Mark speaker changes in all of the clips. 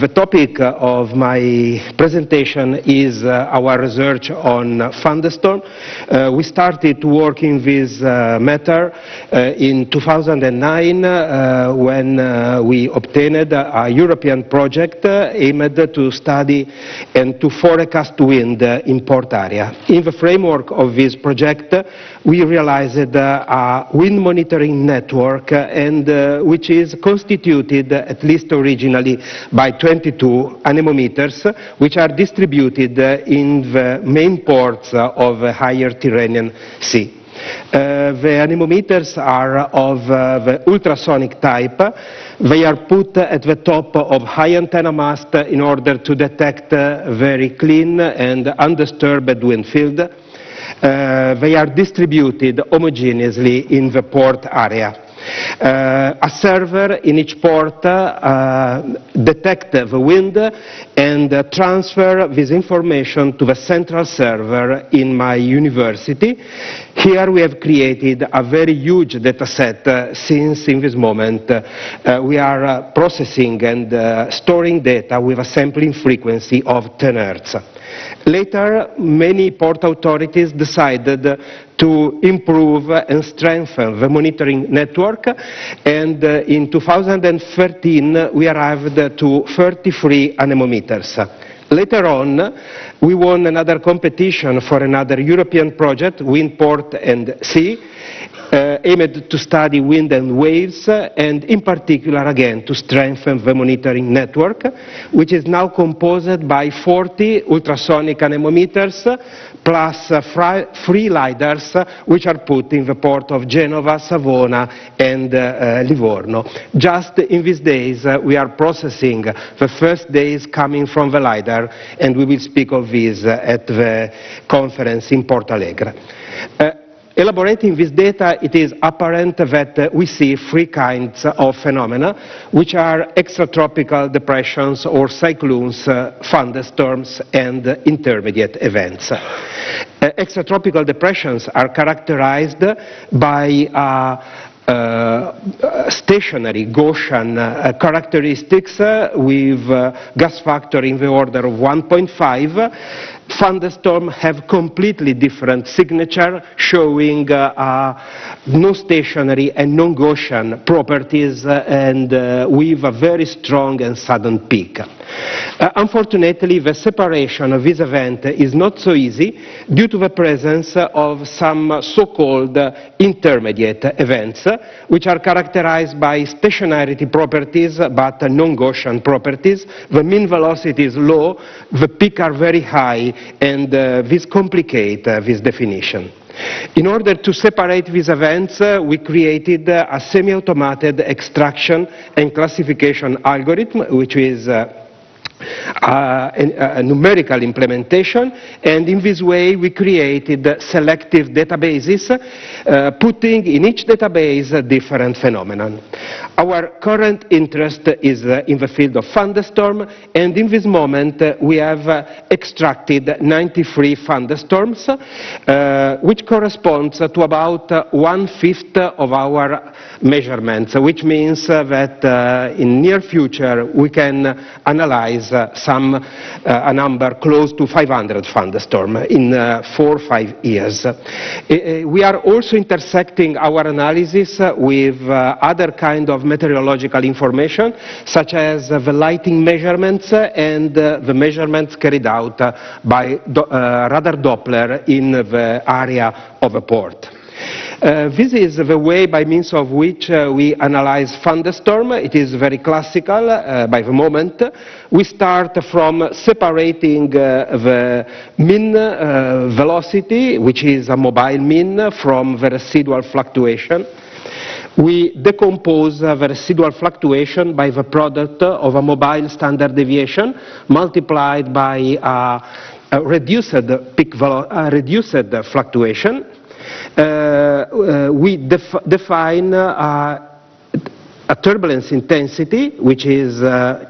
Speaker 1: The topic of my presentation is our research on Thunderstorm. We started working this matter in 2009 when we obtained a European project aimed to study and to forecast wind in port area. In the framework of this project, we realized a wind monitoring network which is constituted, at least originally, by 22 anemometers, which are distributed in the main ports of the higher Tyrrhenian Sea. The anemometers are of the ultrasonic type. They are put at the top of high antenna mast in order to detect very clean and undisturbed wind field. They are distributed homogeneously in the port area. A server in each port detects the wind and transfer this information to the central server in my university. Here we have created a very huge data set since in this moment we are processing and storing data with a sampling frequency of 10 Hz. Later, many port authorities decided to improve and strengthen the monitoring network, and in 2013 we arrived to 33 anemometers. Later on, we won another competition for another European project, Wind, Port and Sea, aimed to study wind and waves, and in particular, again, to strengthen the monitoring network, which is now composed by 40 ultrasonic anemometers, plus 3 LiDARs, which are put in the port of Genova, Savona, and Livorno. Just in these days, we are processing the first days coming from the LiDAR, and we will speak of this at the conference in Porto Alegre. Elaborating this data, it is apparent that we see 3 kinds of phenomena, which are extratropical depressions or cyclones, thunderstorms, and intermediate events. Extratropical depressions are characterized by stationary Gaussian characteristics with gas factor in the order of 1.5. Thunderstorms have completely different signature, showing non-stationary and non-Gaussian properties and with a very strong and sudden peak. Unfortunately, the separation of this event is not so easy due to the presence of some so-called intermediate events, which are characterized by stationarity properties but non-Gaussian properties. The mean velocity is low, the peaks are very high, and this complicates this definition. In order to separate these events, we created a semi-automated extraction and classification algorithm, which is a numerical implementation, and in this way we created selective databases, putting in each database a different phenomenon. Our current interest is in the field of thunderstorm, and in this moment we have extracted 93 thunderstorms, which corresponds to about 1/5 of our measurements, which means that in near future we can analyze a number close to 500 thunderstorms in 4 or 5 years. We are also intersecting our analysis with other kind of meteorological information, such as the lighting measurements and the measurements carried out by radar Doppler in the area of a port. This is the way by means of which we analyze thunderstorm. It is very classical by the moment. We start from separating the mean velocity, which is a mobile mean, from the residual fluctuation. We decompose the residual fluctuation by the product of a mobile standard deviation multiplied by a reduced fluctuation. We define a turbulence intensity, which is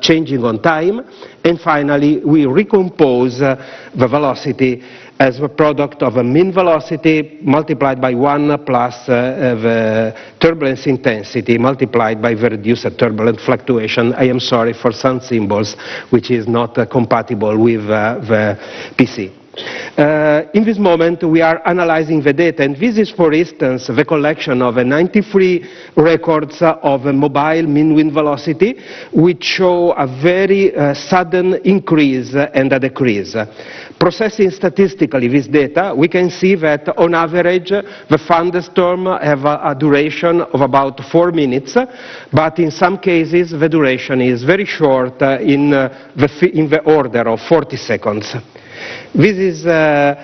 Speaker 1: changing on time, and finally we recompose the velocity as the product of a mean velocity multiplied by 1 plus the turbulence intensity multiplied by the reduced turbulent fluctuation. I am sorry for some symbols which is not compatible with the PC. In this moment, we are analyzing the data, and this is, for instance, the collection of 93 records of a mobile mean wind velocity, which show a very sudden increase and a decrease. Processing statistically this data, we can see that on average, the thunderstorm have a duration of about 4 minutes, but in some cases, the duration is very short in the order of 40 seconds. This is the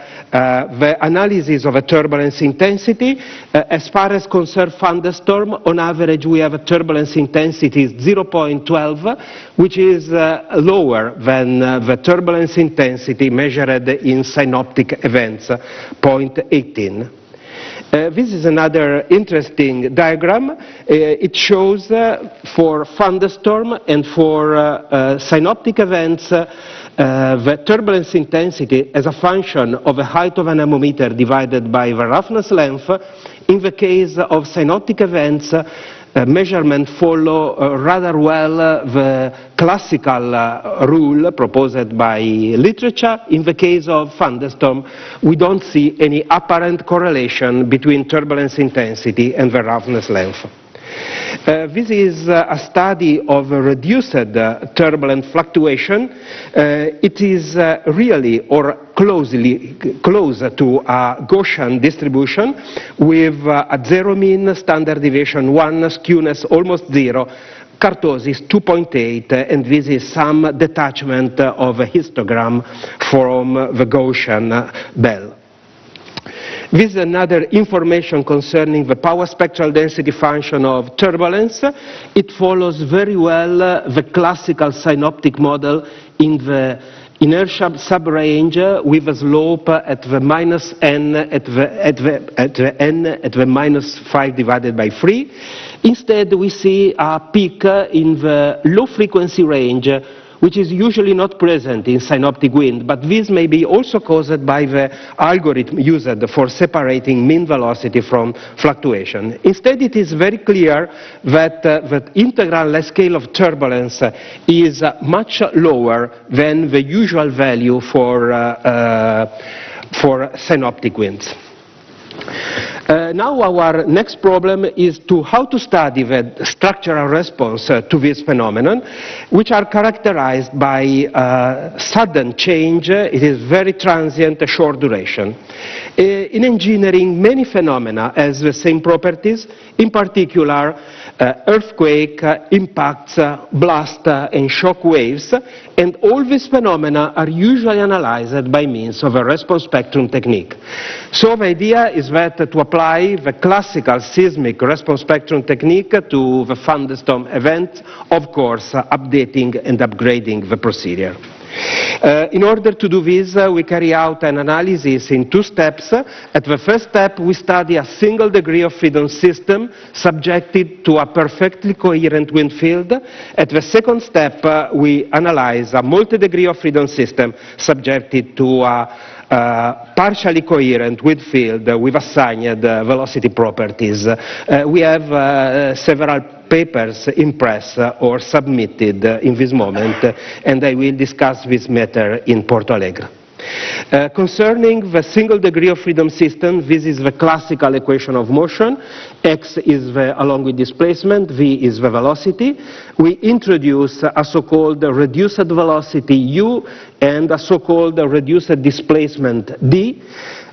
Speaker 1: analysis of a turbulence intensity. As far as concerns thunderstorm, on average we have a turbulence intensity 0.12, which is lower than the turbulence intensity measured in synoptic events, 0.18. This is another interesting diagram. It shows for thunderstorm and for synoptic events the turbulence intensity as a function of the height of an anemometer divided by the roughness length. In the case of synoptic events, measurement follow rather well the classical rule proposed by literature. In the case of thunderstorm, we don't see any apparent correlation between turbulence intensity and the roughness length. This is a study of reduced turbulent fluctuation. It is really or close to a Gaussian distribution with a zero mean, standard deviation 1, skewness almost 0, kurtosis 2.8, and this is some detachment of a histogram from the Gaussian bell. This is another information concerning the power spectral density function of turbulence. It follows very well the classical synoptic model in the inertia subrange with a slope at the minus n at the minus 5 divided by 3. Instead, we see a peak in the low frequency range, which is usually not present in synoptic wind, but this may be also caused by the algorithm used for separating mean velocity from fluctuation. Instead, it is very clear that the integral scale of turbulence is much lower than the usual value for synoptic winds. Now our next problem is how to study the structural response to this phenomenon, which are characterized by sudden change. It is very transient, short duration. In engineering, many phenomena have the same properties, in particular earthquake, impacts, blast, and shock waves, and all these phenomena are usually analyzed by means of a response spectrum technique. So the idea is that to apply the classical seismic response spectrum technique to the thunderstorm event, of course, updating and upgrading the procedure. In order to do this, we carry out an analysis in 2 steps. At the first step, we study a single degree of freedom system subjected to a perfectly coherent wind field. At the second step, we analyze a multi-degree of freedom system subjected to a partially coherent wind field with assigned velocity properties. We have several papers in press or submitted in this moment, and I will discuss this matter in Porto Alegre. Concerning the single degree of freedom system, this is the classical equation of motion. X is the along with displacement, V is the velocity. We introduce a so-called reduced velocity U and a so-called reduced displacement D.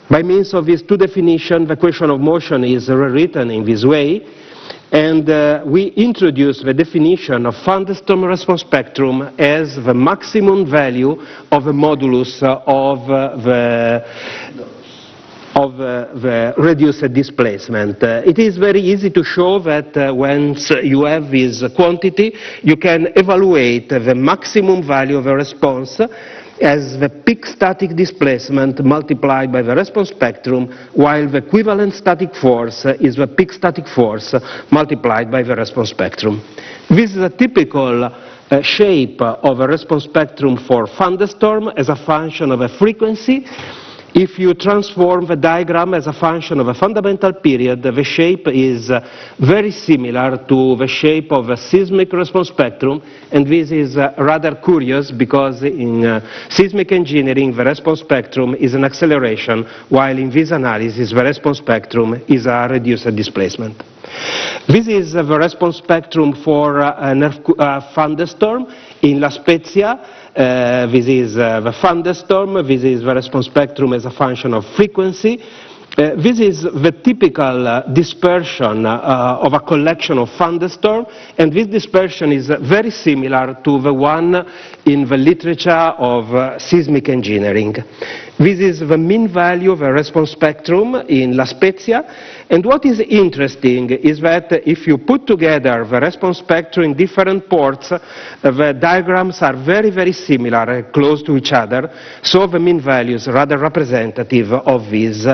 Speaker 1: By means of these 2 definitions, the equation of motion is rewritten in this way. And we introduce the definition of thunderstorm response spectrum as the maximum value of the modulus of the reduced displacement. It is very easy to show that once you have this quantity, you can evaluate the maximum value of a response as the peak static displacement multiplied by the response spectrum, while the equivalent static force is the peak static force multiplied by the response spectrum. This is a typical shape of a response spectrum for thunderstorm as a function of a frequency. If you transform the diagram as a function of a fundamental period, the shape is very similar to the shape of a seismic response spectrum, and this is rather curious because in seismic engineering the response spectrum is an acceleration, while in this analysis the response spectrum is a reduced displacement. This is the response spectrum for a thunderstorm in La Spezia. This is the thunderstorm. This is the response spectrum as a function of frequency. This is the typical dispersion of a collection of thunderstorms, and this dispersion is very similar to the one in the literature of seismic engineering. This is the mean value of a response spectrum in La Spezia, and what is interesting is that if you put together the response spectrum in different ports, the diagrams are very, very similar, close to each other, so the mean value is rather representative of this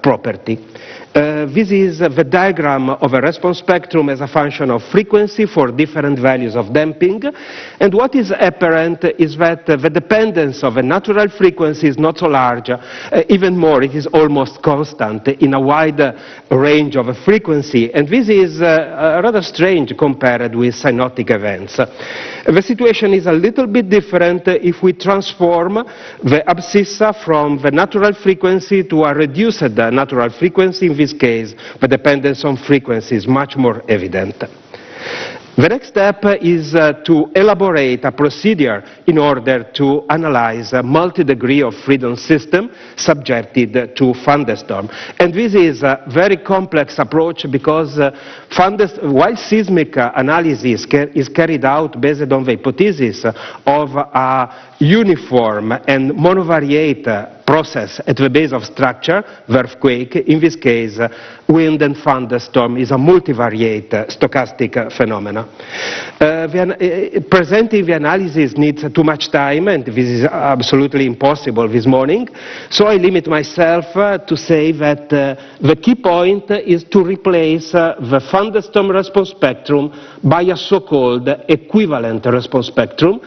Speaker 1: property. This is the diagram of a response spectrum as a function of frequency for different values of damping, and what is apparent is that the dependence of a natural frequency is not so large, even more, it is almost constant in a wide range of frequency, and this is rather strange compared with synoptic events. The situation is a little bit different if we transform the abscissa from the natural frequency to a reduced natural frequency. In this case, the dependence on frequency is much more evident. The next step is to elaborate a procedure in order to analyze a multi-degree of freedom system subjected to thunderstorm. And this is a very complex approach because while seismic analysis is carried out based on the hypothesis of a uniform and monovariate process at the base of structure, the earthquake, in this case, wind and thunderstorm is a multivariate stochastic phenomena. Presenting the analysis needs too much time, and this is absolutely impossible this morning, so I limit myself to say that the key point is to replace the thunderstorm response spectrum by a so-called equivalent response spectrum,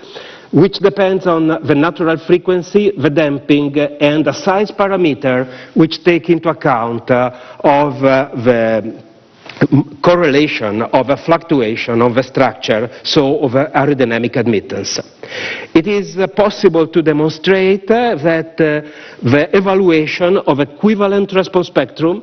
Speaker 1: which depends on the natural frequency, the damping, and a size parameter which take into account of the correlation of a fluctuation of the structure, so of aerodynamic admittance. It is possible to demonstrate that the evaluation of equivalent response spectrum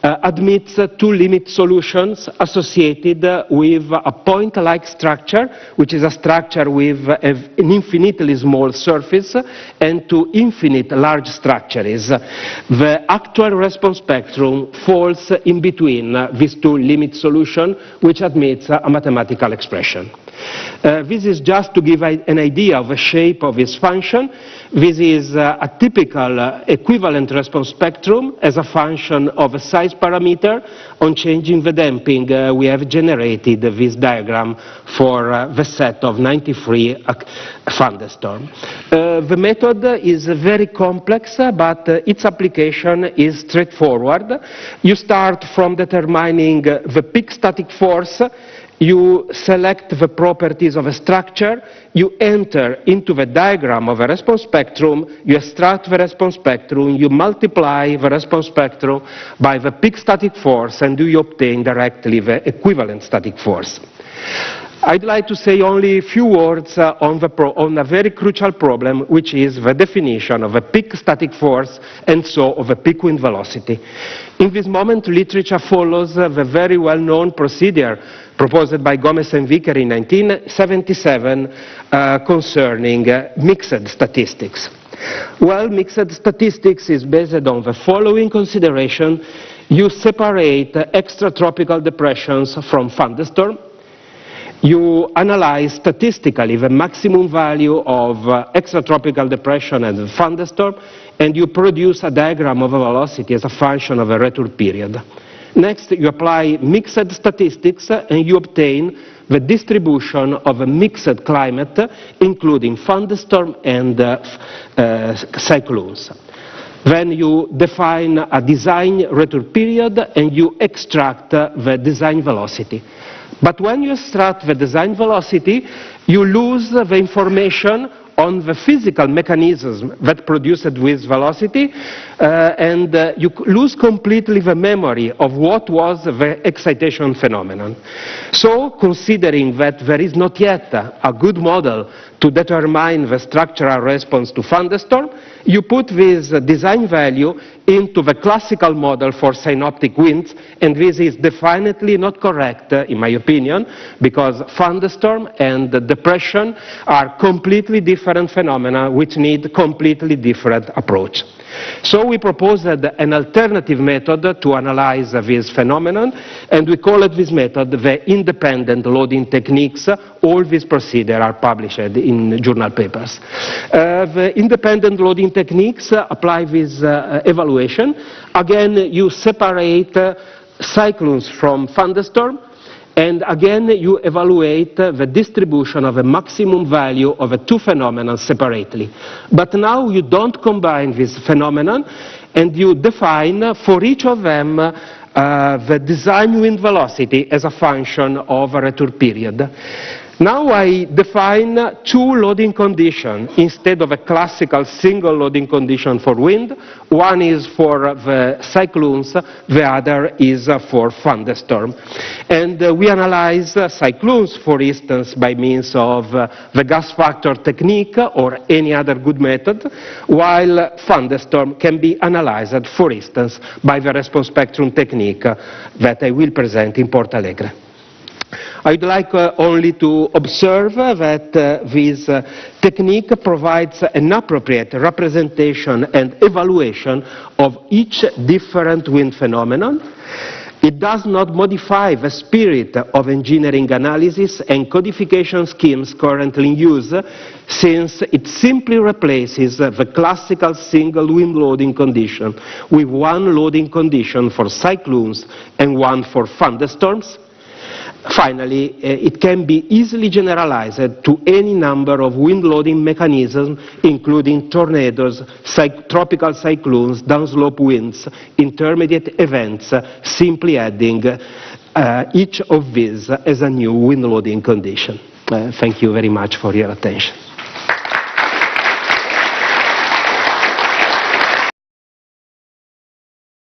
Speaker 1: admits two limit solutions associated with a point-like structure, which is a structure with an infinitely small surface, and two infinite large structures. The actual response spectrum falls in between these two limit solutions, which admits a mathematical expression. This is just to give an idea of the shape of this function. This is a typical equivalent response spectrum as a function of a size parameter. On changing the damping, we have generated this diagram for the set of 93 thunderstorms. The method is very complex, but its application is straightforward. You start from determining the peak static force. You select the properties of a structure, you enter into the diagram of a response spectrum, you extract the response spectrum, you multiply the response spectrum by the peak static force, and you obtain directly the equivalent static force. I'd like to say only a few words on a very crucial problem, which is the definition of a peak static force and so of a peak wind velocity. In this moment, literature follows the very well-known procedure proposed by Gomez and Vicker in 1977 concerning mixed statistics. Well, mixed statistics is based on the following consideration. You separate extratropical depressions from thunderstorm. You analyze statistically the maximum value of extratropical depression and the thunderstorm, and you produce a diagram of a velocity as a function of a return period. Next, you apply mixed statistics, and you obtain the distribution of a mixed climate, including thunderstorm and cyclones. Then you define a design return period, and you extract the design velocity. But when you extract the design velocity, you lose the information on the physical mechanism that produce this velocity, and you lose completely the memory of what was the excitation phenomenon. So, considering that there is not yet a good model to determine the structural response to thunderstorm, you put this design value into the classical model for synoptic winds, and this is definitely not correct, in my opinion, because thunderstorm and depression are completely different phenomena which need completely different approach. So we proposed an alternative method to analyze this phenomenon, and we call it this method the independent loading techniques. All these procedures are published in journal papers. The independent loading techniques apply this evaluation. Again, you separate cyclones from thunderstorm, and again you evaluate the distribution of a maximum value of the two phenomena separately. But now you don't combine this phenomenon, and you define for each of them the design wind velocity as a function of a return period. Now I define two loading conditions instead of a classical single loading condition for wind. One is for the cyclones, the other is for thunderstorm. And we analyze cyclones, for instance, by means of the gas factor technique or any other good method, while thunderstorm can be analyzed, for instance, by the response spectrum technique that I will present in Porto Alegre. I'd like only to observe that this technique provides an appropriate representation and evaluation of each different wind phenomenon. It does not modify the spirit of engineering analysis and codification schemes currently in use, since it simply replaces the classical single wind loading condition with one loading condition for cyclones and one for thunderstorms. Finally, it can be easily generalized to any number of wind loading mechanisms, including tornadoes, tropical cyclones, downslope winds, intermediate events, simply adding each of these as a new wind loading condition. Thank you very much for your attention.